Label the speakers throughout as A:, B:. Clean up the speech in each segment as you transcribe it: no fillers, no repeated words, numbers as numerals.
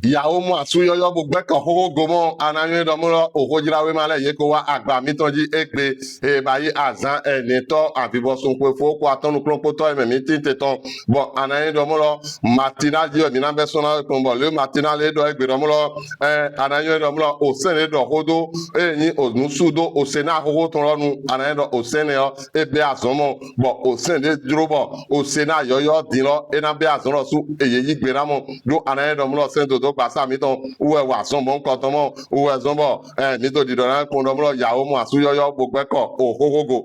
A: Ìyàwó mu àsúyọyọ gbogbo ẹkọ kókó gomọ ananyẹ dọmọlọ òkòjìláwé malẹ yẹ kó wa àgbà mi tọjú èpè èbáyé àzán ẹnìtọ àbíbọsùnpẹ fowókò àtọnukúlọpọtọ ẹmẹmí tìǹtẹ tán bọ ananyẹ dọmọlọ matina jí ọmọ iná bẹ sọnà kọmbọ lé matina lé dọ ẹgbẹ dọmọlọ ananyẹ dọmọlọ òsèlè dọ kódó ẹyìn ònùsùdó òsèlè àkókò tọrọnu ananyẹ dọ òsèlè yọ ebe àzọmọ bọ òsèlè dúró bọ òsèlè àyọyọ dìrọ ẹnabẹ àzọrọ sùn èyí yí gbéramọ do ananyẹ dọmọlọ sẹńdòdó gbàsá mi tán uwe wà sọmọ nkọtọmọ uwe zọmọ nítorí dọ̀rọ̀ kúndọ̀mọlọ yàwó mu àsúyọyọ gbogbo ẹkọ òhóhógò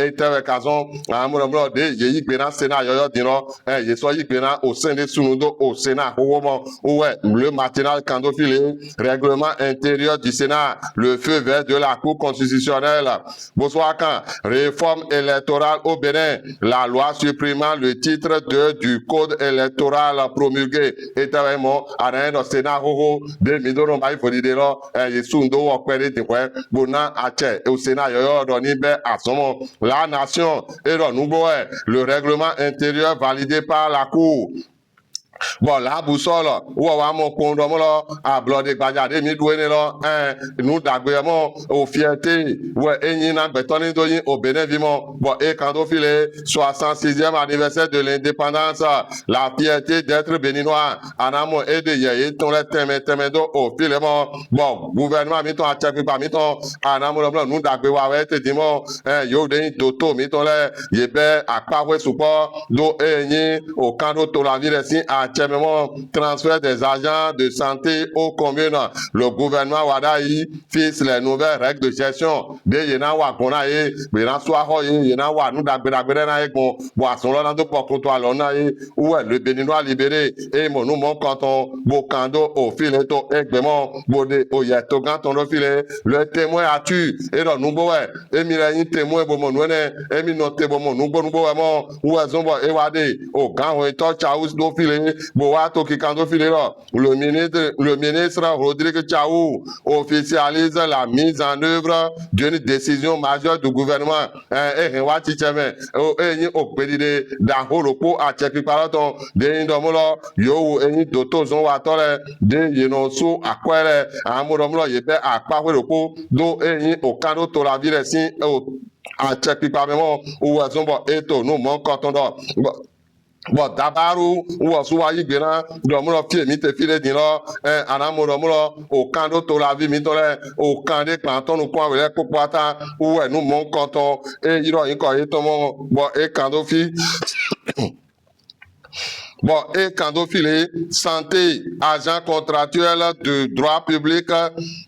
A: ètẹwẹ kazọn àmúdọ̀mọlọ dé yèyí gbéná sena yọyọ dìrọ yèsọ yí gbéná òsèǹdé sunudo òsèǹdé àhóhómọ uwe le matinal candofilé règlement intérieur du Sénat le feu vert de la Cour constitutionnelle bosoakan réforme électorale au Bénin la loi supprimant le titre 2 du code électoral promulgué ètẹwẹ mọ àrẹ́dọ̀ sena hoho de midoro mai fodide lọ yesundo ọpẹlẹ tìpẹ gbóná àtsẹ òsèna yọyọ ọdọ níbẹ àsọmọ la nation erọnugbo le règlement intérieur validé par la Cour. Bon, là, boussole, ou on va mon condom, à blonde gbajade, mi doué, nous d'agrément, aux fiertés, ouais, et n'y n'a bétonné d'oyin, au Bénin vivant. Bon, et quand on file 66e anniversaire de l'indépendance, la fierté d'être béninois, en amont et de yé, ton les témédo, au filement. Bon, gouvernement, mi ton a tchèque, pas mi ton, en amont, nous d'agrément, ouais, te dimon, yo, de doto, mi ton les, yébé, à pas, ouais, support, do, et n'y, au canot, to la ville, si, à transfert des agents de santé aux communes. Le gouvernement Wadaï fixe les nouvelles règles de gestion. De yena wa kona ye, bena soa ho ye, yena wa nous d'agbe na ye bon, boisson là dans pour toi lona ye, ouais, le béninois libéré, et mon nous mon canton, bocando au filet to égbement, bodé au yeto canton au filet, le témoin a tu, et non nous boé, et mi témoin bon mon nouene, et mi noté bon mon nous bon mon, ouais zombo et wade, au grand et to chaus do filet, Boato Kikando Filero, le ministre Rodrigue Tchaou officialise la mise en œuvre d'une décision majeure du gouvernement. Et Wati Cheme, et au pédide d'Ahoropo à Tchekiparaton, de Indomolo, Yo, et Doto Zonwatore, de Yenosu, Aquere, Amoromlo, Yebe, Aquaropo, do et au Kano Tolavire, si, à Tchekipamemo, ou à Zombo, et nous manquons ton d'or. Bon, tabaru, ou osuwa yigbena, domulo fie mi te file din lo, anamu domulo, au kando to la vie mi tole, au kande planton ou point wele kokwata, ou nous mon canton, et yiro yiko yitomo, bon, et kando fi, bon, et kando file, santé, agent contractuel de droit public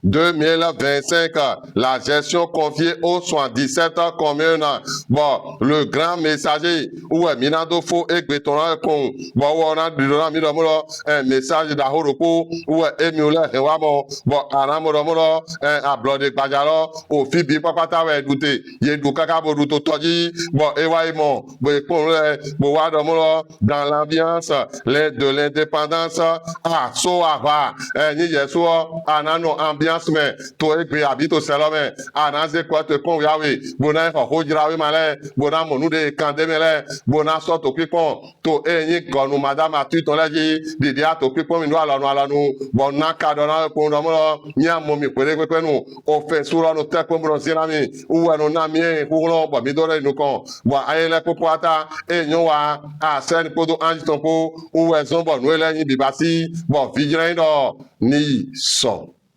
A: 2025, la gestion confiée aux 77 communes. Bon, le grand messager, ouais, minado fo et bétona con, bon, on a du un message d'Ahoropo, ouais, émule, et wamo, bon, anamodomodo, à blonde bajalo, au fibi papa ouais, douté, yé du kakabo douto toji, bon, et waimon, bon, wadomolo, dans l'ambiance, de l'indépendance, ah, so ava, ni yeso, anano ambiance, mais, to egbe habito selome, anaze quoi te con yawe, bona ho jirawe male, bona monu de kandemele, bona so to pipon, to ni gonu madame atu ton laji, didia to pipon mi no alanu, bona kadona ko no mo, nya mo mi pere pe nu, o fe sura no te ko bro sinami, u anu na mi ku lo bo mi dore nu kon, bo ayele popoata, nyo wa, a sen podo anji ton po, ou zombo nou ele ni bibasi, bon, vigilando ni son.